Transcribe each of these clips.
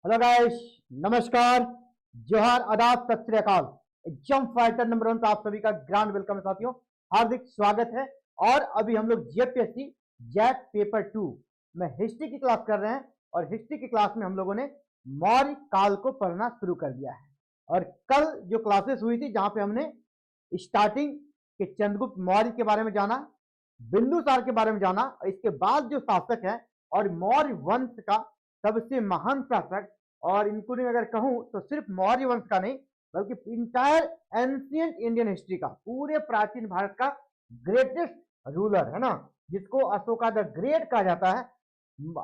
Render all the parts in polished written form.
Hello guys, नमस्कार, जोहार, आदाब, सत श्री अकाल। जंप फाइटर नंबर 1 का आप सभी का ग्रांड वेलकम है साथियों, हार्दिक स्वागत है। और अभी हम लोग जीपीएससी जैक पेपर 2 में हिस्ट्री की क्लास कर रहे हैं और हिस्ट्री की क्लास में हम लोगों ने मौर्य काल को पढ़ना शुरू कर दिया है। और कल जो क्लासेस हुई थी जहां पे हमने स्टार्टिंग के चंद्रगुप्त मौर्य के बारे में जाना, बिंदुसार के बारे में जाना, और इसके बाद जो शासक है और मौर्य वंश का सबसे महान शासक, और इंक्लूडिंग अगर कहूं तो सिर्फ मौर्य वंश का नहीं बल्कि इंटायर एंशिएंट इंडियन हिस्ट्री का, पूरे प्राचीन भारत का ग्रेटेस्ट रूलर है ना, जिसको अशोका द ग्रेट कहा जाता है,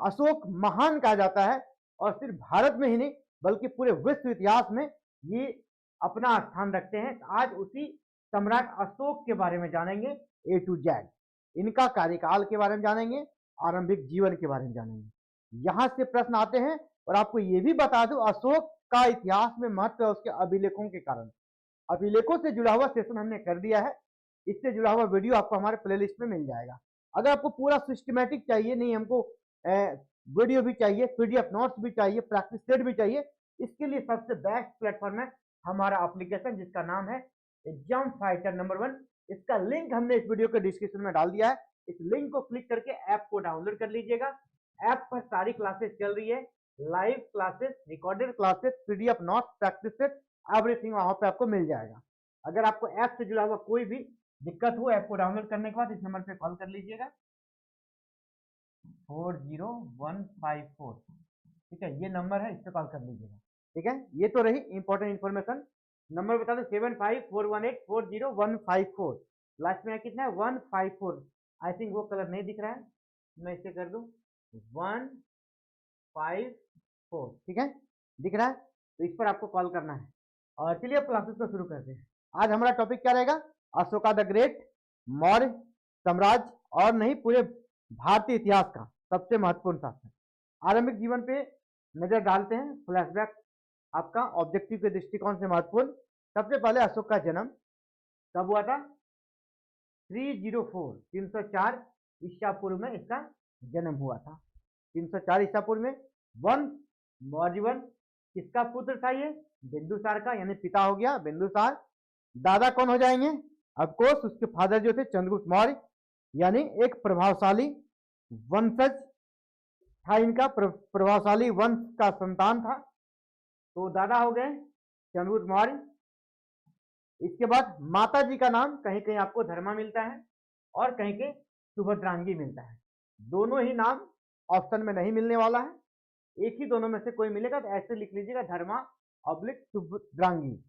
अशोक महान कहा जाता है। और सिर्फ भारत में ही नहीं बल्कि पूरे विश्व इतिहास में ये अपना स्थान रखते हैं। आज उसी सम्राट अशोक के बारे में जानेंगे, ए टू जेड इनका कार्यकाल के बारे में जानेंगे, आरंभिक जीवन के बारे में जानेंगे। यहां से प्रश्न आते हैं और आपको यह भी बता दूं, अशोक का इतिहास में महत्व है उसके अभिलेखों के कारण। अभिलेखों से जुड़ा हुआ सेशन हमने कर दिया है, इससे जुड़ा हुआ वीडियो आपको हमारे प्लेलिस्ट में मिल जाएगा। अगर आपको पूरा सिस्टमेटिक चाहिए, नहीं हमको वीडियो भी चाहिए, पीडीएफ नोट्स भी चाहिए, प्रैक्टिस सेट भी चाहिए, इसके लिए सबसे बेस्ट प्लेटफॉर्म है हमारा एप्लीकेशन जिसका नाम है एग्जाम फाइटर नंबर 1। इसका लिंक हमने इस वीडियो के डिस्क्रिप्शन में डाल दिया है। इस लिंक को क्लिक करके ऐप को डाउनलोड कर लीजिएगा। ऐप पर सारी क्लासेस चल रही है, live classes, recorded classes, PDF notes, practice set, everything वहां पे आपको मिल जाएगा। अगर आपको ऐप से जुड़ा हुआ कोई भी दिक्कत हो, ऐप को डाउनलोड करने के बाद इस नंबर पे कॉल कर लीजिएगा 40154। ठीक है, ये नंबर है, इस पे कॉल कर लीजिएगा। ठीक है, ये तो रही इंपॉर्टेंट इन्फॉर्मेशन। नंबर बता दो 7541840154। लास्ट में कितना है 154। आई थिंक वो कलर नहीं दिख रहा है, मैं इसे कर दूं 154। ठीक है, दिख रहा है, तो इस पर आपको कॉल करना है। और चलिए अब क्लासेस को शुरू करते हैं। आज हमारा टॉपिक क्या रहेगा? अशोका द ग्रेट, मौर्य साम्राज्य और नहीं पूरे भारतीय इतिहास का सबसे महत्वपूर्ण शासक। आरंभिक जीवन पे नजर डालते हैं, फ्लैशबैक आपका ऑब्जेक्टिव के दृष्टिकोण से महत्वपूर्ण। सबसे पहले अशोक का जन्म कब हुआ था? 304 ईसा पूर्व में इसका जन्म हुआ था। 304 ईसा पूर्व में। वंश मौर्य वंश, किसका पुत्र था ये? बिंदुसार का, यानी पिता हो गया बिंदुसार। दादा कौन हो जाएंगे? ऑफकोर्स उसके फादर जो थे चंद्रगुप्त मौर्य, यानी एक प्रभावशाली वंशज था, इनका प्रभावशाली वंश का संतान था, तो दादा हो गए चंद्रगुप्त मौर्य। इसके बाद माता जी का नाम कहीं कहीं आपको धर्मा मिलता है और कहीं कहीं सुभद्रांगी मिलता है। दोनों ही नाम ऑप्शन में नहीं मिलने वाला है, एक ही दोनों में से कोई मिलेगा, तो ऐसे लिख लीजिएगा धर्मा ऑब्लिक सुभद्रांगी।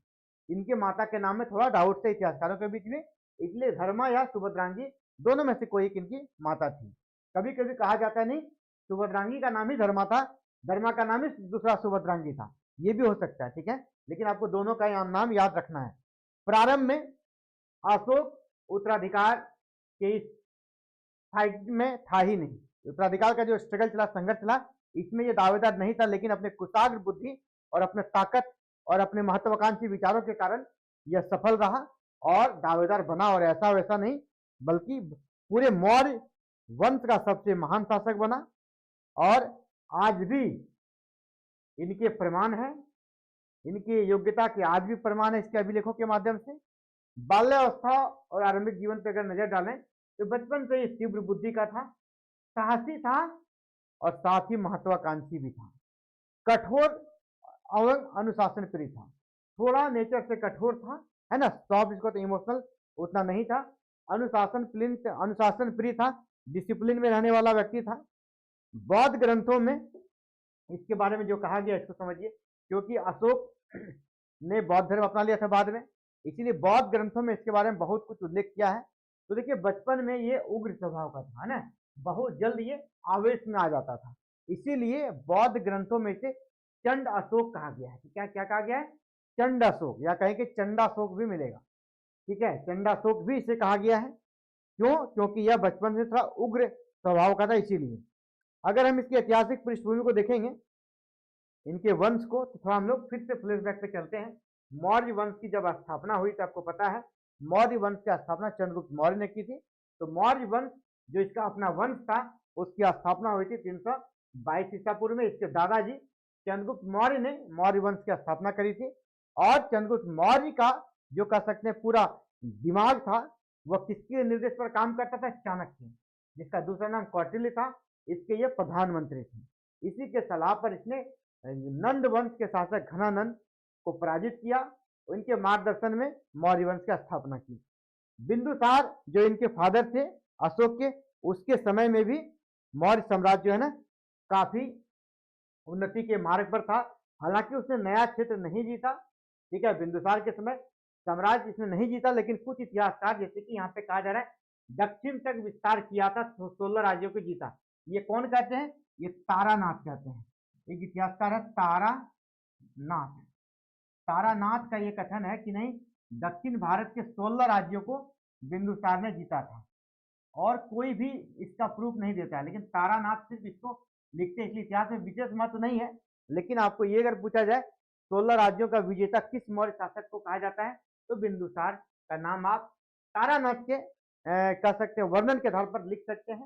इनके माता के नाम में थोड़ा डाउट है इतिहासकारों के बीच में, इसलिए धर्मा या सुभद्रांगी दोनों में से कोई एक इनकी माता थी। कभी कभी कहा जाता है नहीं सुभद्रांगी का नाम ही धर्मा था, धर्मा का नाम ही दूसरा सुभद्रांगी था, ये भी हो सकता है। ठीक है, लेकिन आपको दोनों का नाम याद रखना है। प्रारंभ में अशोक उत्तराधिकार के इस फाइट में था ही नहीं। उत्तराधिकार का जो स्ट्रगल चला, संघर्ष चला, इसमें ये दावेदार नहीं था, लेकिन अपने कुशाग्र बुद्धि और अपने ताकत और अपने महत्वाकांक्षी विचारों के कारण यह सफल रहा और दावेदार बना। और ऐसा वैसा नहीं बल्कि पूरे मौर्य वंश का सबसे महान शासक बना। और आज भी इनके प्रमाण है, इनकी योग्यता के आज भी प्रमाण है इसके अभिलेखों के माध्यम से। बाल्यावस्था और आरंभिक जीवन पर अगर नजर डालें तो बचपन से ही तीव्र बुद्धि का था, साहसी था और साथ ही महत्वाकांक्षी भी था। कठोर और अनुशासन प्रिय था, थोड़ा नेचर से कठोर था, है ना, सॉफ्ट, इसको तो इमोशनल उतना नहीं था। अनुशासन प्रिय था, डिसिप्लिन में रहने वाला व्यक्ति था। बौद्ध ग्रंथों में इसके बारे में जो कहा गया इसको समझिए, क्योंकि अशोक ने बौद्ध धर्म अपना लिया था बाद में, इसीलिए बौद्ध ग्रंथों में इसके बारे में बहुत कुछ उल्लेख किया है। तो देखिए बचपन में ये उग्र स्वभाव का था ना, बहुत जल्द ये आवेश में आ जाता था, इसीलिए बौद्ध ग्रंथों में से चंड अशोक कहा गया है। क्या क्या कहा गया है? चंड अशोक, या कहें कि चंडाशोक भी मिलेगा। ठीक है, चंडाशोक भी इसे कहा गया है। क्यों? क्योंकि यह बचपन से थोड़ा उग्र स्वभाव का था, इसीलिए। अगर हम इसकी ऐतिहासिक पृष्ठभूमि को देखेंगे, इनके वंश को, तो थोड़ा हम लोग फिर से फ्लैशबैक पे चलते हैं। मौर्य वंश की जब स्थापना हुई तो आपको पता है मौर्य वंश की स्थापना चंद्रगुप्त मौर्य ने की थी। तो मौर्य वंश जो इसका अपना वंश था उसकी स्थापना हुई थी 322 ईसा पूर्व में। इसके दादाजी चंद्रगुप्त मौर्य ने मौर्य वंश की स्थापना करी थी। और चंद्रगुप्त मौर्य का जो कह सकते हैं पूरा दिमाग था वह किसके निर्देश पर काम करता था? चाणक्य, जिसका दूसरा नाम कौटिल्य था। इसके ये प्रधानमंत्री थे। इसी के सलाह पर इसने नंद वंश के शासक घनानंद को पराजित किया। उनके मार्गदर्शन में मौर्य वंश की स्थापना की। बिंदुसार जो इनके फादर थे अशोक के, उसके समय में भी मौर्य साम्राज्य जो है ना काफी उन्नति के मार्ग पर था। हालांकि उसने नया क्षेत्र नहीं जीता, ठीक है, बिंदुसार के समय साम्राज्य इसने नहीं जीता, लेकिन कुछ इतिहासकार जैसे कि यहाँ पे कहा जा रहा है दक्षिण तक विस्तार किया था, 16 राज्यों को जीता। ये कौन कहते हैं? ये तारानाथ कहते हैं। एक इतिहासकार है तारानाथ। तारानाथ का ये कथन है कि नहीं, दक्षिण भारत के 16 राज्यों को बिंदुसार ने जीता था। और कोई भी इसका प्रूफ नहीं देता है, लेकिन तारानाथ सिर्फ इसको लिखते हैं, इसलिए इतिहास में विशेष महत्व नहीं है। लेकिन आपको ये अगर पूछा जाए 16 राज्यों का विजेता किस मौर्य शासक को कहा जाता है, तो बिंदुसार का नाम आप तारानाथ के कह सकते हैं वर्णन के आधार पर लिख सकते हैं,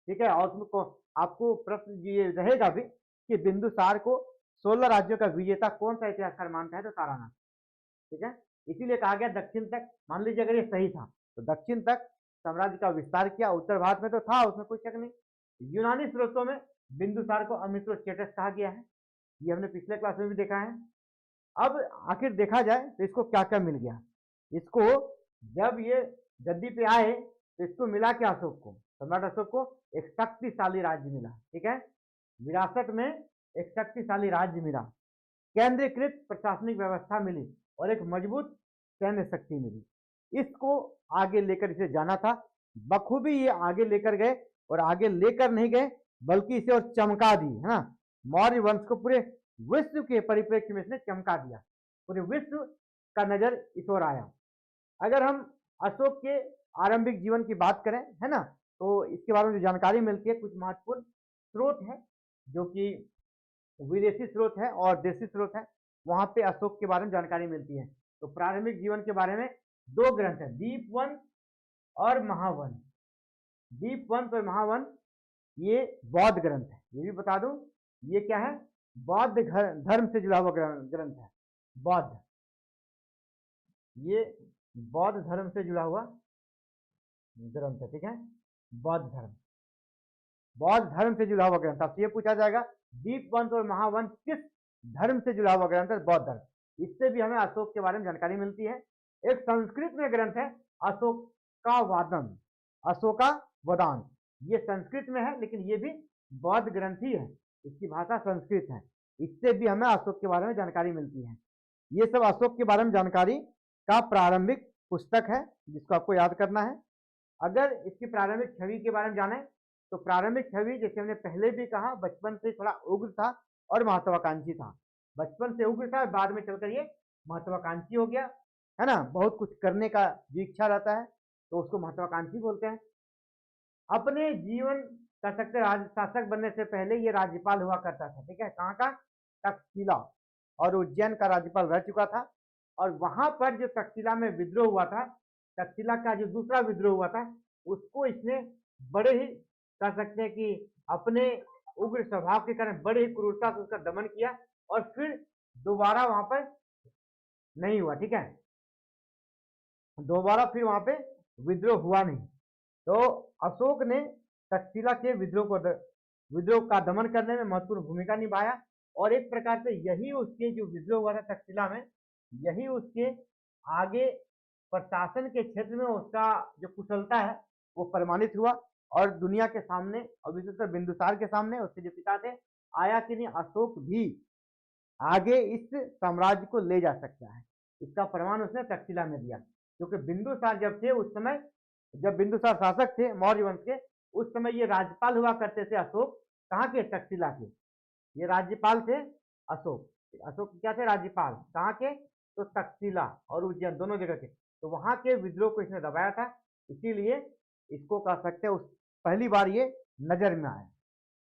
ठीक है। और उसको आपको प्रश्न ये रहेगा भी कि बिंदुसार को 16 राज्यों का विजेता कौन सा इतिहासकार मानता है, तो तारानाथ, ठीक है। इसीलिए कहा गया दक्षिण तक। मान लीजिए अगर ये सही था तो दक्षिण तक साम्राज्य का विस्तार किया। उत्तर भारत में तो था, उसमें कोई शक नहीं। यूनानी स्रोतों में बिंदुसार को अमित्रोचेटस कहा गया है, ये हमने पिछले क्लास में भी देखा है। अब आखिर देखा जाए तो इसको क्या क्या मिल गया। इसको जब ये गद्दी पे आए तो इसको मिला क्या? अशोक को, सम्राट अशोक को एक शक्तिशाली राज्य मिला, ठीक है। विरासत में एक शक्तिशाली राज्य मिला, केंद्रीकृत प्रशासनिक व्यवस्था मिली और एक मजबूत सैन्य शक्ति मिली। इसको आगे लेकर इसे जाना था। बखूबी ये आगे लेकर गए, और आगे लेकर नहीं गए बल्कि इसे और चमका दी, है ना। मौर्य वंश को पूरे विश्व के परिप्रेक्ष्य में इसने चमका दिया, पूरे विश्व का नजर इस ओर आया। अगर हम अशोक के आरंभिक जीवन की बात करें, है ना, तो इसके बारे में जो जानकारी मिलती है, कुछ महत्वपूर्ण स्रोत है जो कि विदेशी स्रोत है और देशी स्रोत है, वहां पे अशोक के बारे में जानकारी मिलती है। तो प्रारंभिक जीवन के बारे में 2 ग्रंथ है, दीपवंश और महावंश। दीपवंश और महावंश ये बौद्ध ग्रंथ है। ये भी बता दूं, ये क्या है? बौद्ध धर्म से जुड़ा हुआ ग्रंथ है। बौद्ध, ये बौद्ध धर्म से जुड़ा हुआ ग्रंथ है, ठीक है। बौद्ध धर्म से जुड़ा हुआ ग्रंथ। आपसे ये पूछा जाएगा दीपवंश और महावंश किस धर्म से जुड़ा हुआ ग्रंथ है? बौद्ध धर्म। इससे भी हमें अशोक के बारे में जानकारी मिलती है। एक संस्कृत में ग्रंथ है अशोकावदान, अशोकावदान, ये संस्कृत में है, लेकिन ये भी बौद्ध ग्रंथ ही है, इसकी भाषा संस्कृत है। इससे भी हमें अशोक के बारे में जानकारी मिलती है। ये सब अशोक के बारे में जानकारी का प्रारंभिक पुस्तक है, जिसको आपको याद करना है। अगर इसकी प्रारंभिक छवि के बारे में जाने तो प्रारंभिक छवि, जैसे हमने पहले भी कहा, बचपन से थोड़ा उग्र था और महत्वाकांक्षी था। बचपन से उग्र था, बाद में चलकर ये महत्वाकांक्षी हो गया, है ना। बहुत कुछ करने का जो इच्छा रहता है तो उसको महत्वाकांक्षी बोलते हैं। अपने जीवन कर सकते शासक बनने से पहले ये राज्यपाल हुआ करता था, ठीक है। कहाँ का? तक्षशिला और उज्जैन का राज्यपाल रह चुका था। और वहां पर जो तक्षशिला में विद्रोह हुआ था, तक्षशिला का जो दूसरा विद्रोह हुआ था, उसको इसने बड़े ही कह सकते हैं कि अपने उग्र स्वभाव के कारण बड़े ही क्रूरता से उसका दमन किया, और फिर दोबारा वहां पर नहीं हुआ, ठीक है। दोबारा फिर वहां पे विद्रोह हुआ नहीं। तो अशोक ने तक्षशिला के विद्रोह का दमन करने में महत्वपूर्ण भूमिका निभाया, और एक प्रकार से यही उसके जो विद्रोह हुआ था तक्षशिला में, यही उसके आगे प्रशासन के क्षेत्र में उसका जो कुशलता है वो प्रमाणित हुआ, और दुनिया के सामने और विशेषकर बिंदुसार के सामने, उसके जो पिता थे, आया कि नहीं अशोक भी आगे इस साम्राज्य को ले जा सकता है। इसका प्रमाण उसने तक्षशिला में दिया, क्योंकि बिंदुसार जब थे उस समय, जब बिंदुसार शासक थे मौर्य वंश के, उस समय ये राज्यपाल हुआ करते थे अशोक, कहाँ के? तक्षशिला के। ये राज्यपाल थे अशोक। अशोक क्या थे? राज्यपाल। कहाँ के? तो तक्षशिला और उज्जैन दोनों जगह के। तो वहां के विद्रोह को इसने दबाया था, इसीलिए इसको कह सकते हैं उस पहली बार ये नजर में आया,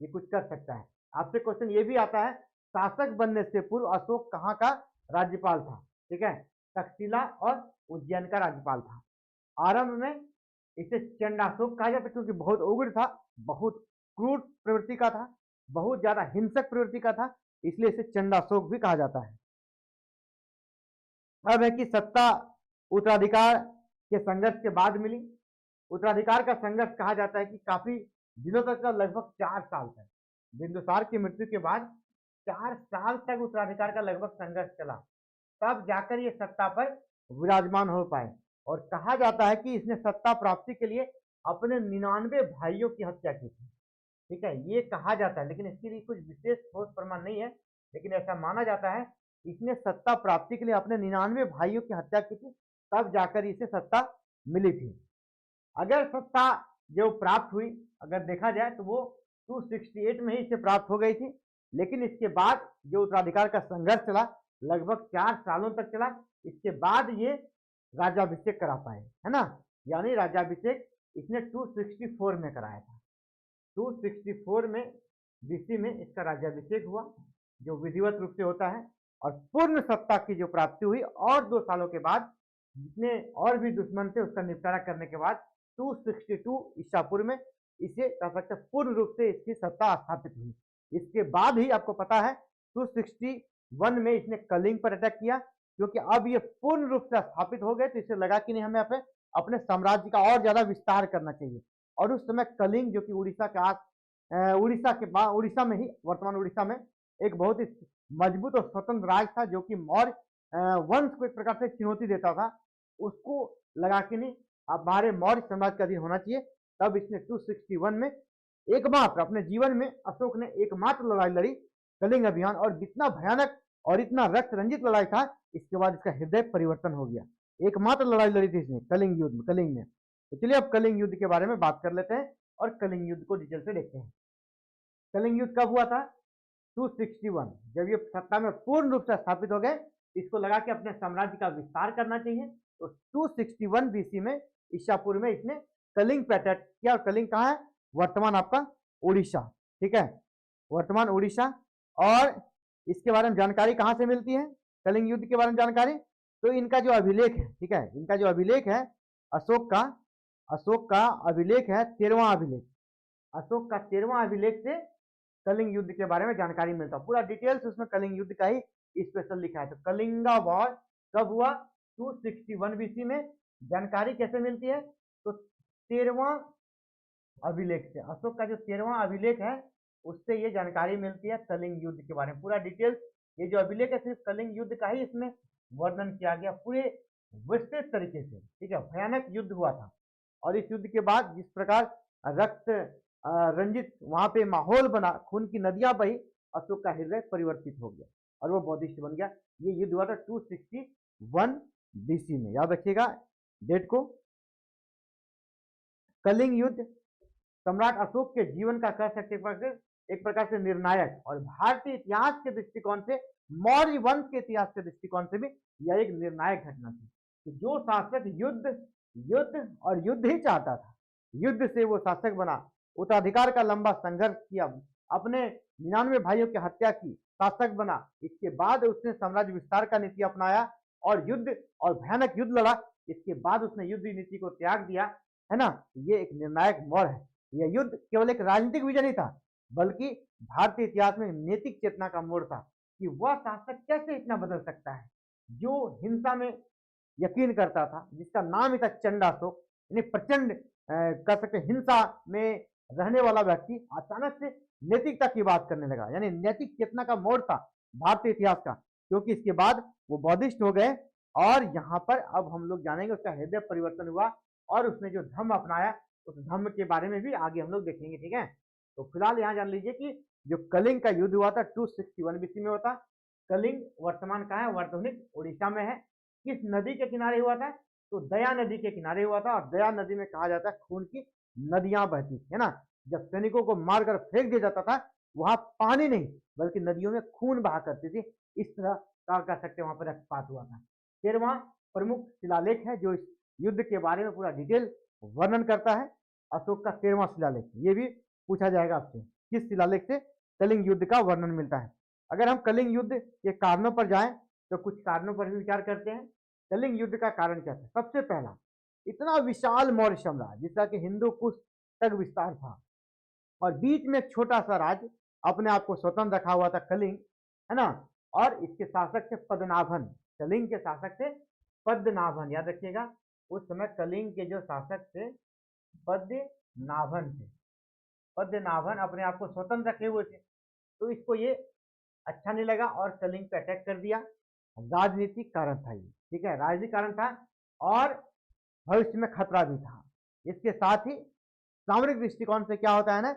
ये कुछ कर सकता है। आपसे क्वेश्चन ये भी आता है, शासक बनने से पूर्व अशोक कहाँ का राज्यपाल था? ठीक है, तक्षशिला और उज्जैन का राज्यपाल था। आरंभ में इसे चंडाशोक कहा जाता, क्योंकि बहुत उग्र था, बहुत क्रूर प्रवृत्ति का था, बहुत ज्यादा हिंसक प्रवृत्ति का था, इसलिए इसे चंडाशोक भी कहा जाता है। अब है कि सत्ता उत्तराधिकार के संघर्ष के बाद मिली। उत्तराधिकार का संघर्ष कहा जाता है कि काफी दिनों तक का, लगभग 4 साल तक, बिंदुसार की मृत्यु के बाद 4 साल तक उत्तराधिकार का लगभग संघर्ष चला, तब जाकर ये सत्ता पर विराजमान हो पाए। और कहा जाता है कि इसने सत्ता प्राप्ति के लिए अपने 99 भाइयों की हत्या की थी। ठीक है, ये कहा जाता है, लेकिन इसके लिए कुछ विशेष ठोस प्रमाण नहीं है, लेकिन ऐसा माना जाता है इसने सत्ता प्राप्ति के लिए अपने 99 भाइयों की हत्या की थी, तब जाकर इसे सत्ता मिली थी। अगर सत्ता जो प्राप्त हुई, अगर देखा जाए तो वो 268 में ही इसे प्राप्त हो गई थी, लेकिन इसके बाद जो उत्तराधिकार का संघर्ष चला, लगभग 4 सालों तक चला, इसके बाद ये राज्याभिषेक करा पाए, है ना। यानी राज्याभिषेक इसने 264 में कराया था। 264 में बीसी में इसका राज्याभिषेक हुआ, जो विधिवत रूप से होता है, और पूर्ण सत्ता की जो प्राप्ति हुई, और 2 सालों के बाद जितने और भी दुश्मन थे उसका निपटारा करने के बाद 262 ईसा पूर्व में इसे कह सकते पूर्ण रूप से इसकी सत्ता स्थापित हुई। इसके बाद ही आपको पता है 261 में इसने कलिंग पर अटैक किया, क्योंकि अब ये पूर्ण रूप से स्थापित हो गए, तो इसे लगा कि नहीं, हमें अपने साम्राज्य का और ज्यादा विस्तार करना चाहिए। और उस समय कलिंग, जो कि उड़ीसा में ही, वर्तमान उड़ीसा में एक बहुत ही मजबूत और स्वतंत्र राज था, जो कि मौर्य वंश को एक प्रकार से चुनौती देता था। उसको लगा कि नहीं, अब हमारे मौर्य साम्राज्य का अधीन होना चाहिए। तब इसने 261 में एकमात्र अपने जीवन में अशोक ने एकमात्र लड़ाई लड़ी, कलिंग अभियान, और इतना भयानक और इतना रक्त रंजित लड़ाई था, इसके बाद इसका हृदय परिवर्तन हो गया। एकमात्र लड़ाई लड़ी थी इसने कलिंग युद्ध, कलिंग में। तो चलिए अब कलिंग युद्ध के बारे में बात कर लेते हैं और कलिंग युद्ध को डिटेल से देखते हैं। कलिंग युद्ध कब हुआ था? 261, जब ये सत्ता में पूर्ण रूप से स्थापित हो गए, इसको लगा कि अपने साम्राज्य का विस्तार करना चाहिए। तो 261 बीसी में, ईसा पूर्व में, इसने कलिंग पे अटैक किया। और कलिंग कहाँ है? वर्तमान आपका उड़ीसा। ठीक है, वर्तमान उड़ीसा। और इसके बारे में जानकारी कहाँ से मिलती है, कलिंग युद्ध के बारे में जानकारी? तो इनका जो अभिलेख है, ठीक है, इनका जो अभिलेख है अशोक का अभिलेख है 13वां अभिलेख। अशोक का 13वां अभिलेख से कलिंग युद्ध के बारे में जानकारी मिलता है। पूरा डिटेल्स उसमें कलिंग युद्ध का ही स्पेशल लिखा है। तो कलिंगा वॉर कब हुआ? 261 बीसी में। जानकारी कैसे मिलती है? तो 13वां अभिलेख से, अशोक का जो 13वां अभिलेख है उससे ये जानकारी मिलती है कलिंग युद्ध के बारे में। पूरा डिटेल्स, ये जो अभिलेख है सिर्फ कलिंग युद्ध का ही इसमें वर्णन किया गया पूरे विस्तृत तरीके से। ठीक है, भयानक युद्ध हुआ था। और इस युद्ध के बाद जिस प्रकार रक्त रंजित वहां पे माहौल बना, खून की नदियां बही, अशोक का हृदय परिवर्तित हो गया और वो बौद्धिस्ट बन गया। ये युद्ध हुआ था 261 बीसी में, याद रखिएगा डेट को। कलिंग युद्ध सम्राट अशोक के जीवन का कह सकते एक प्रकार से निर्णायक, और भारतीय इतिहास के दृष्टिकोण से, मौर्य वंश के इतिहास के दृष्टिकोण से भी यह एक निर्णायक घटना थी कि जो शासक युद्ध और युद्ध ही चाहता था, युद्ध से वो शासक बना, उत्तराधिकार का लंबा संघर्ष किया, अपने 99 भाइयों की हत्या की, शासक बना, इसके बाद उसने साम्राज्य विस्तार का नीति अपनाया और युद्ध और भयानक युद्ध लड़ा, इसके बाद उसने युद्ध नीति को त्याग दिया, है ना। ये एक निर्णायक मोड़ है। यह युद्ध केवल एक राजनीतिक विजय नहीं था, बल्कि भारतीय इतिहास में नैतिक चेतना का मोड़ था कि वह शासक कैसे इतना बदल सकता है जो हिंसा में यकीन करता था, जिसका नाम ही था चंडाशोक, यानी प्रचंड कर सकते हिंसा में रहने वाला व्यक्ति अचानक से नैतिकता की बात करने लगा। यानी नैतिक चेतना का मोड़ था भारतीय इतिहास का, क्योंकि इसके बाद वो बौद्धिस्ट हो गए। और यहाँ पर अब हम लोग जानेंगे उसका हृदय परिवर्तन हुआ और उसने जो धर्म अपनाया, उस धर्म के बारे में भी आगे हम लोग देखेंगे। ठीक है, तो फिलहाल यहाँ जान लीजिए कि जो कलिंग का युद्ध हुआ था 261 बीसी में होता। कलिंग वर्तमान कहाँ है? वर्तमान उड़ीसा में है। किस नदी के किनारे हुआ था? तो दया नदी के किनारे हुआ था। और दया नदी में कहा जाता है खून की नदियां बहती थी, है ना। जब सैनिकों को मारकर फेंक दिया जाता था, वहां पानी नहीं बल्कि नदियों में खून बहा करती थी। इस तरह का कह सकते वहां पर रक्तपात हुआ था। 13वां प्रमुख शिलालेख है जो इस युद्ध के बारे में पूरा डिटेल वर्णन करता है, अशोक का 13वां शिलालेख। ये भी पूछा जाएगा आपसे, किस शिलालेख से कलिंग युद्ध का वर्णन मिलता है। अगर हम कलिंग युद्ध के कारणों पर जाएं तो कुछ कारणों पर भी विचार करते हैं। कलिंग युद्ध का कारण क्या था? सबसे पहला, इतना विशाल मौर्य साम्राज्य जिसका कि हिंदू कुश तक विस्तार था, और बीच में एक छोटा सा राज्य अपने आप को स्वतंत्र रखा हुआ था कलिंग, है ना। और इसके शासक थे पद्मनाभन, कलिंग के शासक थे पद्मनाभन, याद रखिएगा उस समय कलिंग के जो शासक थे पद्मनाभन थे। पद्मनाभन अपने आप को स्वतंत्र रखे हुए थे, तो इसको ये अच्छा नहीं लगा और कलिंग पे अटैक कर दिया। राजनीतिक कारण था ये, ठीक है, राजनीतिक कारण था और भविष्य में खतरा भी था। इसके साथ ही सामरिक दृष्टिकोण से क्या होता है ना,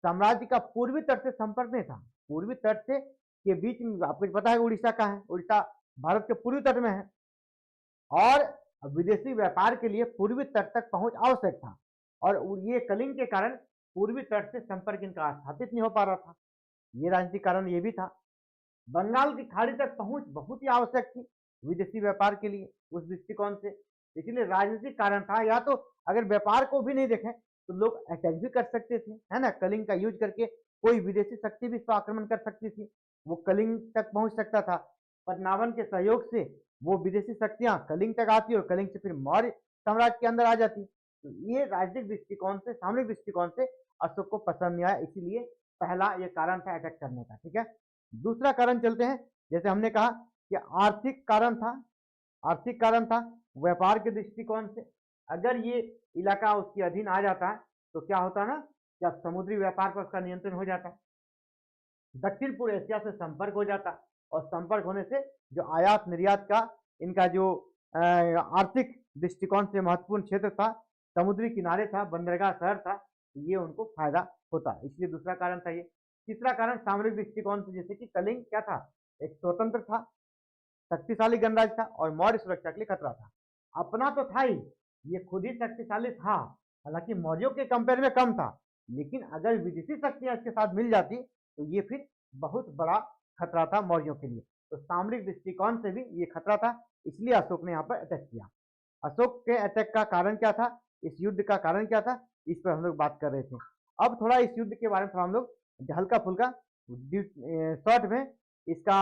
साम्राज्य का पूर्वी तट से संपर्क नहीं था। पूर्वी तट से के बीच में आपको पता है उड़ीसा का है, उड़ीसा भारत के पूर्वी तट में है और विदेशी व्यापार के लिए पूर्वी तट तक पहुंच आवश्यक था और ये कलिंग के कारण पूर्वी तट से संपर्क इनका स्थापित नहीं हो पा रहा था। ये राजनीतिक कारण ये भी था। बंगाल की खाड़ी तक पहुंच बहुत ही आवश्यक थी विदेशी व्यापार के लिए उस दृष्टिकोण से, इसलिए राजनीतिक कारण था। या तो अगर व्यापार को भी नहीं देखें तो लोग अटैक भी कर सकते थे, है ना, कलिंग का यूज करके कोई विदेशी शक्ति भी आक्रमण कर सकती थी, वो कलिंग तक पहुंच सकता था। पद्मनाभन के सहयोग से वो विदेशी शक्तियां कलिंग तक आती और कलिंग से फिर मौर्य साम्राज्य के अंदर आ जाती। तो ये राजनीतिक दृष्टिकोण से, सामरिक दृष्टिकोण से अशोक को पसंद नहीं आया, इसीलिए पहला ये कारण था अटैक करने का, ठीक है। दूसरा कारण चलते हैं, जैसे हमने कहा कि आर्थिक कारण था, आर्थिक कारण था व्यापार के दृष्टिकोण से। अगर ये इलाका उसके अधीन आ जाता है तो क्या होता है ना, जब समुद्री व्यापार पर उसका नियंत्रण हो जाता है, दक्षिण पूर्व एशिया से संपर्क हो जाता और संपर्क होने से जो आयात निर्यात का इनका जो आर्थिक दृष्टिकोण से महत्वपूर्ण क्षेत्र था, समुद्री किनारे था, बंदरगाह शहर था, ये उनको फायदा होता, इसलिए दूसरा कारण था ये। तीसरा कारण सामरिक दृष्टिकोण से, जैसे कि कलिंग क्या था, एक स्वतंत्र था, शक्तिशाली गणराज्य था और मौर्य सुरक्षा के लिए खतरा था। अपना तो था ही, ये खुद ही शक्तिशाली था, हालांकि मौर्यों के कंपेयर में कम था, लेकिन अगर विदेशी शक्तियां इसके साथ मिल जाती तो ये फिर बहुत बड़ा खतरा था मौर्यों के लिए। तो सामरिक दृष्टिकोण से भी ये खतरा था, इसलिए अशोक ने यहाँ पर अटैक किया। अशोक के अटैक का कारण क्या था, इस युद्ध का कारण क्या था, इस पर हम लोग बात कर रहे थे। अब थोड़ा इस युद्ध के बारे में थोड़ा हम लोग हल्का फुल्का शॉर्ट में इसका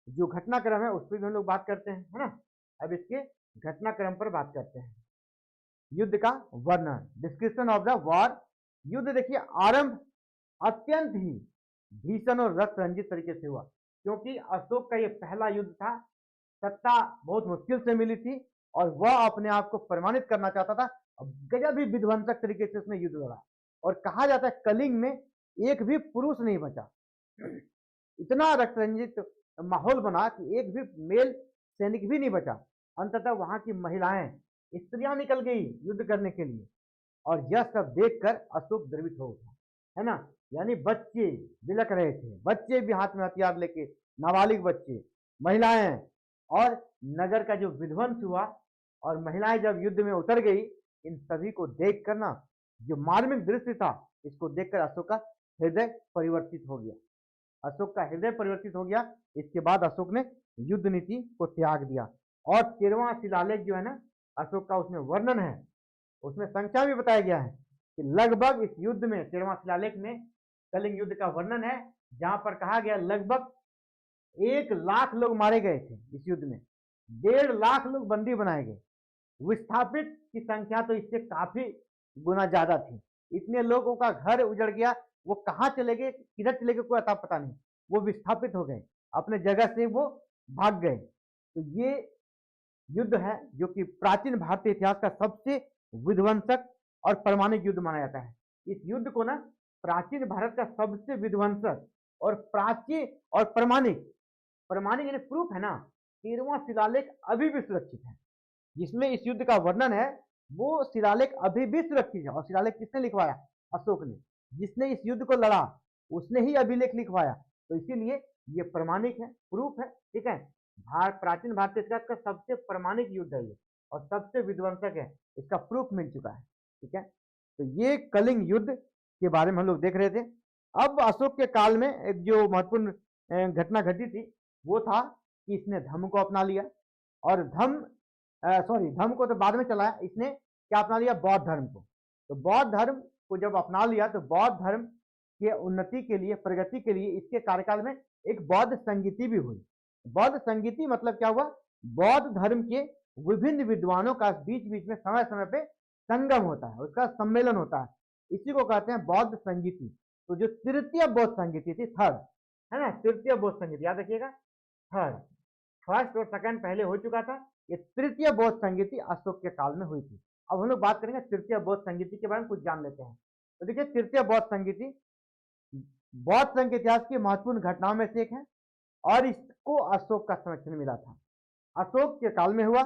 जो घटनाक्रम है उस पर भी हम लोग बात करते हैं, है ना। अब इसके घटनाक्रम पर बात करते हैं। युद्ध का वर्णन, डिस्क्रिप्शन ऑफ द वॉर। युद्ध देखिए आरंभ अत्यंत ही भीषण और रक्त रंजित तरीके से हुआ, क्योंकि अशोक का ये पहला युद्ध था, सत्ता बहुत मुश्किल से मिली थी और वह अपने आप को प्रमाणित करना चाहता था। गजब ही विध्वंसक तरीके से उसने युद्ध लड़ा और कहा जाता है कलिंग में एक भी पुरुष नहीं बचा। इतना रक्त रंजित माहौल बना कि एक भी मेल सैनिक भी नहीं बचा। अंततः वहां की महिलाएं, स्त्रियां निकल गई युद्ध करने के लिए और यह सब देखकर अशोक द्रवित हो उठा, है ना। यानी बच्चे बिलक रहे थे, बच्चे भी हाथ में हथियार लेके, नाबालिग बच्चे, महिलाएं, और नगर का जो विध्वंस हुआ और महिलाएं जब युद्ध में उतर गई, इन सभी को देखकर ना, जो मार्मिक दृश्य था, इसको देखकर अशोक का हृदय परिवर्तित हो गया। अशोक का हृदय परिवर्तित हो गया। इसके बाद अशोक ने युद्ध नीति को त्याग दिया और 13वां शिलालेख जो है ना अशोक का, उसमें वर्णन है, उसमें संख्या भी बताया गया है कि लगभग इस युद्ध में 13वां शिलालेख में कलिंग युद्ध का वर्णन है, जहां पर कहा गया लगभग 1 लाख लोग मारे गए थे इस युद्ध में, 1.5 लाख लोग बंदी बनाए गए, विस्थापित की संख्या तो इससे काफी गुना ज्यादा थी। इतने लोगों का घर उजड़ गया, वो कहाँ चले गए, किधर चले गए, कोई अता पता नहीं, वो विस्थापित हो गए, अपने जगह से वो भाग गए। तो ये युद्ध है जो कि प्राचीन भारतीय इतिहास का सबसे विध्वंसक और परमाणिक युद्ध माना जाता है। इस युद्ध को ना प्राचीन भारत का सबसे विध्वंसक और प्राचीन और परमाणिक, परमाणिक यानी प्रूफ है ना, 13वां शिलालेख अभी भी सुरक्षित है, जिसमें इस युद्ध का वर्णन है, वो शिलालेख अभी भी सुरक्षित है। और शिलालेख किसने लिखवाया, अशोक ने, जिसने इस युद्ध को लड़ा उसने ही अभिलेख लिखवाया, तो इसीलिए ये प्रमाणिक है, प्रूफ है, ठीक है। प्राचीन भारतीय इतिहास का सबसे प्रमाणिक युद्ध है ये और सबसे विध्वंसक है, इसका प्रूफ मिल चुका है, ठीक है। तो ये कलिंग युद्ध के बारे में हम लोग देख रहे थे। अब अशोक के काल में एक जो महत्वपूर्ण घटना घटी थी वो था कि इसने धर्म को अपना लिया और धर्म को तो बाद में चलाया, इसने क्या अपना लिया, बौद्ध धर्म को। तो बौद्ध धर्म को जब अपना लिया तो बौद्ध धर्म के उन्नति के लिए, प्रगति के लिए इसके कार्यकाल में एक बौद्ध संगीति भी हुई। बौद्ध संगीति मतलब क्या हुआ, बौद्ध धर्म के विभिन्न विद्वानों का बीच बीच में समय समय पे संगम होता है, उसका सम्मेलन होता है, इसी को कहते हैं बौद्ध संगीति। तो जो तृतीय बौद्ध संगीति थी, थर्ड, है ना, तृतीय बौद्ध संगीति, याद रखिएगा थर्ड, फर्स्ट और सेकंड पहले हो चुका था, ये तृतीय बौद्ध संगीति अशोक के काल में हुई थी। अब हम लोग बात करेंगे तृतीय बौद्ध संगीति के बारे में, कुछ जान लेते हैं। तो देखिए तृतीय बौद्ध संगीति बौद्ध संघ के इतिहास की महत्वपूर्ण घटनाओं में से एक है और इसको अशोक का संरक्षण मिला था, अशोक के काल में हुआ।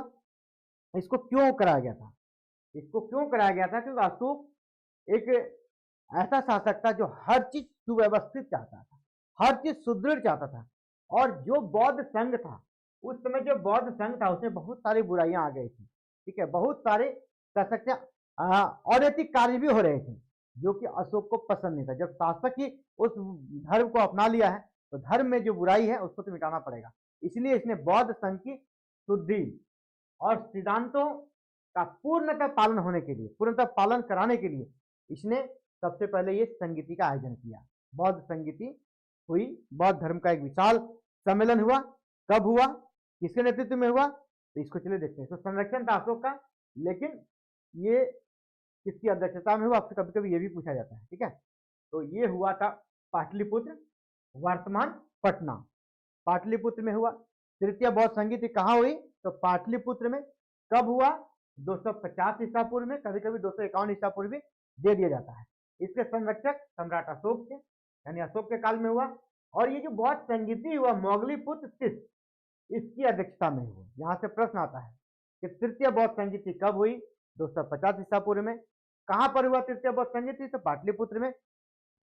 इसको क्यों कराया गया था, इसको क्यों कराया गया था, क्योंकि अशोक एक ऐसा शासक था जो हर चीज सुव्यवस्थित चाहता था, हर चीज सुदृढ़ चाहता था। और जो बौद्ध संघ था उस समय, जो बौद्ध संघ था उसमें बहुत सारी बुराइयां आ गई थी, ठीक है, बहुत सारे कह सकते हैं अनैतिक कार्य भी हो रहे थे जो कि अशोक को पसंद नहीं था। जब शासक ही उस धर्म को अपना लिया है तो धर्म में जो बुराई है उसको तो मिटाना पड़ेगा। इसलिए इसने बौद्ध संघ की शुद्धि और सिद्धांतों का पूर्णतः पालन होने के लिए, पूर्णतः पालन कराने के लिए इसने सबसे पहले ये संगीति का आयोजन किया। बौद्ध संगीति हुई, बौद्ध धर्म का एक विशाल सम्मेलन हुआ। कब हुआ, किसके नेतृत्व में हुआ, तो इसको चलिए देखते हैं। तो संरक्षण था अशोक का, लेकिन ये किसकी अध्यक्षता में हुआ, आपसे कभी कभी ये भी पूछा जाता है, ठीक है। तो ये हुआ था पाटलिपुत्र, वर्तमान पटना, पाटलिपुत्र में हुआ। तृतीय बौद्ध संगीति कहाँ हुई, तो पाटलिपुत्र में। कब हुआ, 250 ईसा पूर्व में, कभी कभी 251 ईसा पूर्व भी दे दिया जाता है। इसके संरक्षक सम्राट अशोक थे, यानी अशोक के काल में हुआ। और ये जो बौद्ध संगीति हुआ मोगलीपुत्र तीस, इसकी अध्यक्षता में हुआ। यहाँ से प्रश्न आता है कि तृतीय बौद्ध संगीति कब हुई, 250 ईसा पूर्व में। कहां पर हुआ तृतीय बौद्ध संगीति, तो पाटलिपुत्र में।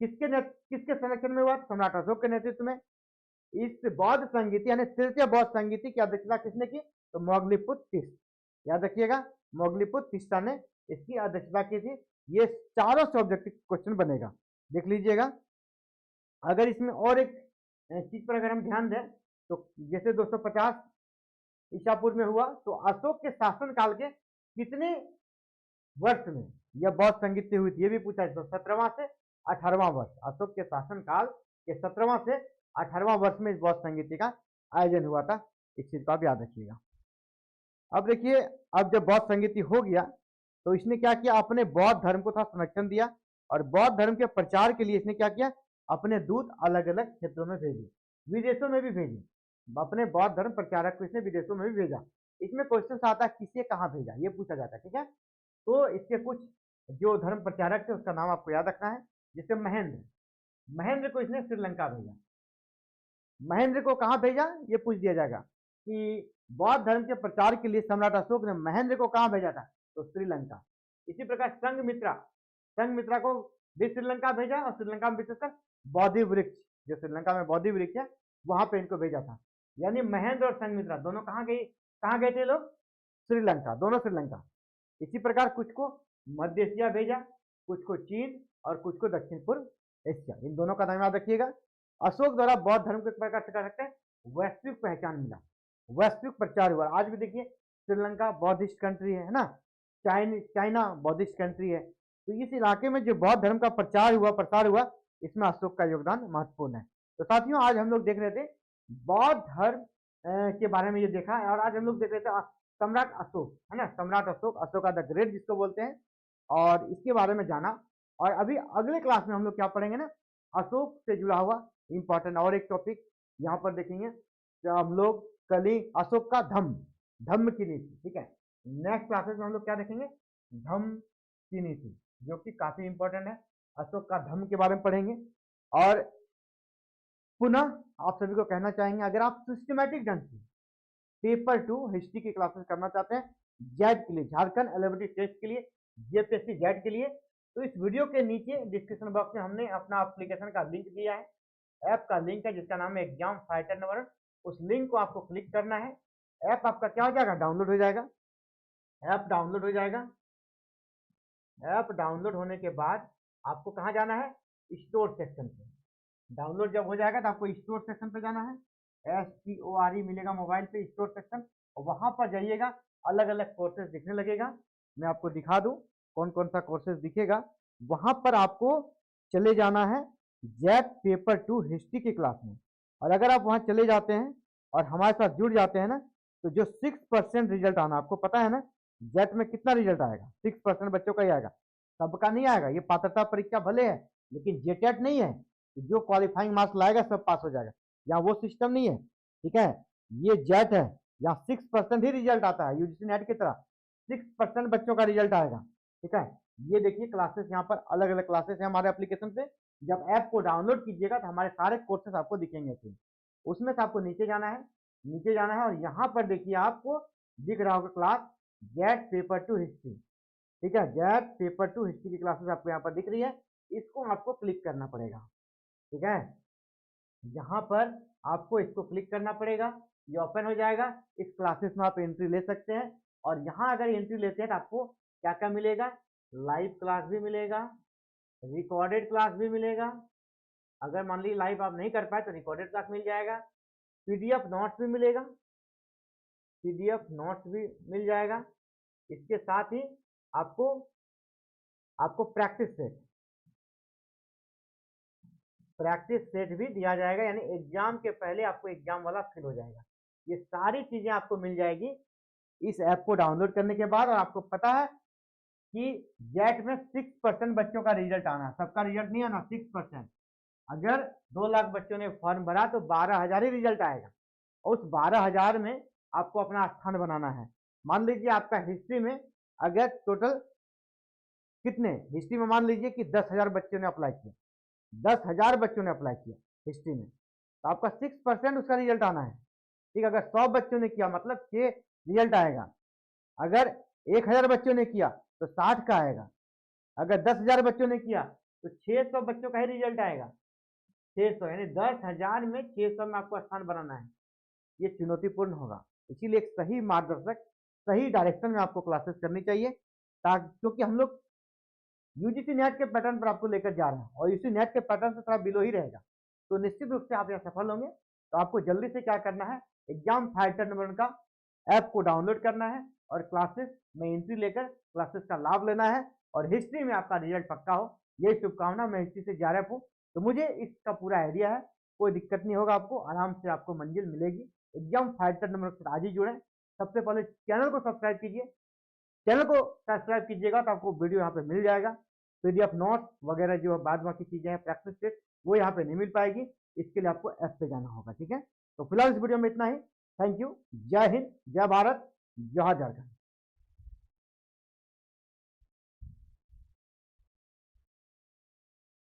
किसके संरक्षण में हुआ, सम्राट अशोक के नेतृत्व में। इस बौद्ध संगीति यानी तृतीय बौद्ध संगीति की अध्यक्षता किसने की, तो मोगलीपुत्र तीस, याद रखिएगा मोगलीपुत्र तीसरा ने इसकी अध्यक्षता की थी। ये चारों से ऑब्जेक्टिव क्वेश्चन बनेगा, देख लीजिएगा। अगर इसमें और एक चीज पर अगर हम ध्यान दें तो जैसे 250 ईसा पूर्व में हुआ, तो अशोक के शासन काल के कितने वर्ष में यह बौद्ध संगीति हुई थी, ये भी पूछा है। तो 17वां से 18वां वर्ष, अशोक के शासन काल के 17वां से 18वां वर्ष में इस बौद्ध संगीति का आयोजन हुआ था। इस चीज को आप याद रखिएगा। अब देखिए, अब जब बौद्ध संगीति हो गया तो इसने क्या किया, अपने बौद्ध धर्म को था संरक्षण दिया और बौद्ध धर्म के प्रचार के लिए इसने क्या किया, अपने दूत अलग अलग क्षेत्रों में भेजे, विदेशों में भी भेजे। अपने बौद्ध धर्म प्रचारक को इसने विदेशों में भी भेजा। इसमें क्वेश्चन आता है किसे कहाँ भेजा, ये पूछा जाता है, ठीक है। तो इसके कुछ जो धर्म प्रचारक थे उसका नाम आपको याद रखना है। जैसे महेंद्र को इसने श्रीलंका भेजा। महेंद्र को कहाँ भेजा, ये पूछ दिया जाएगा कि बौद्ध धर्म के प्रचार के लिए सम्राट अशोक ने महेंद्र को कहाँ भेजा था, तो श्रीलंका। इसी प्रकार संघमित्रा को भी श्रीलंका भेजा और श्रीलंका में विशेषकर बौद्धि वृक्ष, जो श्रीलंका में बौद्धि वृक्ष है वहां पे इनको भेजा था। यानी महेंद्र और संघमित्रा दोनों कहाँ गए थे लोग, श्रीलंका, दोनों श्रीलंका। इसी प्रकार कुछ को मध्य एशिया भेजा, कुछ को चीन और कुछ को दक्षिण पूर्व एशिया, इन दोनों का नाम याद रखिएगा। अशोक द्वारा बौद्ध धर्म को एक प्रकार से कर सकते हैं वैश्विक पहचान मिला, वैश्विक प्रचार हुआ। आज भी देखिए श्रीलंका बौद्धिस्ट कंट्री है ना, चाइना बौद्धिस्ट कंट्री है। तो इस इलाके में जो बौद्ध धर्म का प्रचार हुआ इसमें अशोक का योगदान महत्वपूर्ण है। तो साथियों, आज हम लोग देख रहे थे बौद्ध धर्म के बारे में ये देखा है, और आज हम लोग देख रहे थे सम्राट अशोक, है ना, सम्राट अशोक, अशोका द ग्रेट जिसको बोलते हैं, और इसके बारे में जाना। और अभी अगले क्लास में हम लोग क्या पढ़ेंगे ना, अशोक से जुड़ा हुआ इंपॉर्टेंट और एक टॉपिक यहाँ पर देखेंगे। तो हम लोग कल अशोक का धम्म की नीति, ठीक है। नेक्स्ट क्लासेस में हम लोग क्या देखेंगे, धम्म की नीति, जो कि काफी इंपॉर्टेंट है। अशोक का धम्म के बारे में पढ़ेंगे। और पुनः आप सभी को कहना चाहेंगे, अगर आप सिस्टमेटिक ढंग से पेपर 2 हिस्ट्री की क्लासेस करना चाहते हैं जेड के लिए, झारखंड एलिजिबिलिटी टेस्ट के लिए, जेपीएससी जेड के लिए, तो इस वीडियो के नीचे डिस्क्रिप्शन बॉक्स में हमने अपना एप्लीकेशन का लिंक दिया है, ऐप का लिंक है जिसका नाम है एग्जाम फाइटर नंबर। उस लिंक को आपको क्लिक करना है, ऐप आपका क्या हो जाएगा, डाउनलोड हो जाएगा। ऐप डाउनलोड हो जाएगा। ऐप डाउनलोड होने के बाद आपको कहाँ जाना है, स्टोर सेक्शन पे। डाउनलोड जब हो जाएगा तो आपको स्टोर सेक्शन पे जाना है, STORE मिलेगा मोबाइल पे, स्टोर सेक्शन, और वहां पर जाइएगा, अलग अलग कोर्सेज दिखने लगेगा। मैं आपको दिखा दूं कौन कौन सा कोर्सेज दिखेगा। वहां पर आपको चले जाना है जेट पेपर 2 हिस्ट्री की क्लास में, और अगर आप वहां चले जाते हैं और हमारे साथ जुड़ जाते हैं ना, तो जो 6% रिजल्ट आना, आपको पता है ना जेट में कितना रिजल्ट आएगा, 6% बच्चों का ही आएगा, सबका नहीं आएगा। ये पात्रता परीक्षा भले है लेकिन जेटेट नहीं है, जो क्वालिफाइंग मार्क्स लाएगा सब पास हो जाएगा। यहाँ वो सिस्टम नहीं है, ठीक है। ये जेट है, यहाँ 6% ही रिजल्ट आता है, यूजीसी नेट की तरह 6% बच्चों का रिजल्ट आएगा, ठीक है। ये देखिए क्लासेस यहाँ पर अलग अलग क्लासेस हैं हमारे एप्लीकेशन पे। जब ऐप को डाउनलोड कीजिएगा तो हमारे सारे कोर्सेस आपको दिखेंगे फिर। उसमें से आपको नीचे जाना है, नीचे जाना है, और यहाँ पर देखिए आपको दिख रहा होगा class get paper to history, ठीक है। गेट पेपर टू हिस्ट्री की क्लासेस आपको यहाँ पर दिख रही है, इसको आपको क्लिक करना पड़ेगा, ठीक है। यहाँ पर आपको इसको क्लिक करना पड़ेगा, ये ओपन हो जाएगा। इस क्लासेस में आप एंट्री ले सकते हैं, और यहाँ अगर एंट्री लेते हैं तो आपको क्या क्या मिलेगा, लाइव क्लास भी मिलेगा, रिकॉर्डेड क्लास भी मिलेगा। अगर मान लीजिए लाइव आप नहीं कर पाए तो रिकॉर्डेड क्लास मिल जाएगा, पीडीएफ नोट्स भी मिलेगा, पीडीएफ नोट्स भी मिल जाएगा। इसके साथ ही आपको आपको प्रैक्टिस सेट भी दिया जाएगा, यानी एग्जाम के पहले आपको एग्जाम वाला फिल हो जाएगा। ये सारी चीजें आपको मिल जाएगी इस ऐप को डाउनलोड करने के बाद। और आपको पता है कि जेट में 6% बच्चों का रिजल्ट आना है, सबका रिजल्ट नहीं आना, 6%। अगर 2 लाख बच्चों ने फॉर्म भरा तो 12,000 ही रिजल्ट आएगा, और उस 12,000 में आपको अपना स्थान बनाना है। मान लीजिए आपका हिस्ट्री में अगर टोटल कितने, हिस्ट्री में मान लीजिए कि 10,000 बच्चों ने अप्लाई किया, 10,000 बच्चों ने अप्लाई किया हिस्ट्री में, तो आपका 6% उसका रिजल्ट आना है, ठीक है। अगर 100 बच्चों ने किया मतलब 6 रिजल्ट आएगा। अगर 1,000 बच्चों ने किया तो 60 का आएगा। अगर 10,000 बच्चों ने किया तो 600 बच्चों का ही रिजल्ट आएगा, 600, यानी 10,000 में 600 में आपको स्थान बनाना है। ये चुनौतीपूर्ण होगा, इसीलिए एक सही मार्गदर्शक, सही डायरेक्शन में आपको क्लासेस करनी चाहिए, ताकि क्योंकि हम लोग यूजीसी नेट के पैटर्न पर आपको लेकर जा रहे हैं, और यूजीसी नेट के पैटर्न से थोड़ा बिलो ही रहेगा, तो निश्चित रूप से आप यहाँ सफल होंगे। तो आपको जल्दी से क्या करना है, एग्जाम फाइटर नंबर का ऐप को डाउनलोड करना है, और क्लासेस में एंट्री लेकर क्लासेस का लाभ लेना है, और हिस्ट्री में आपका रिजल्ट पक्का हो। यही शुभकामना। मैं हिस्ट्री से JRF हूँ, तो मुझे इसका पूरा आइडिया है, कोई दिक्कत नहीं होगा आपको, आराम से आपको मंजिल मिलेगी। एग्जाम फाइटर नंबर से आज ही जुड़े। सबसे पहले चैनल को सब्सक्राइब कीजिए, चैनल को सब्सक्राइब कीजिएगा तो आपको वीडियो यहाँ पे मिल जाएगा। पीडीएफ नोट्स वगैरह जो बाद बाकी चीजें हैं, प्रैक्टिस सेट, वो यहाँ पे नहीं मिल पाएगी, इसके लिए आपको ऐप पे जाना होगा, ठीक है। तो फिलहाल इस वीडियो में इतना ही। Thank you. जय हिंद, जय भारत, जय झारखंड।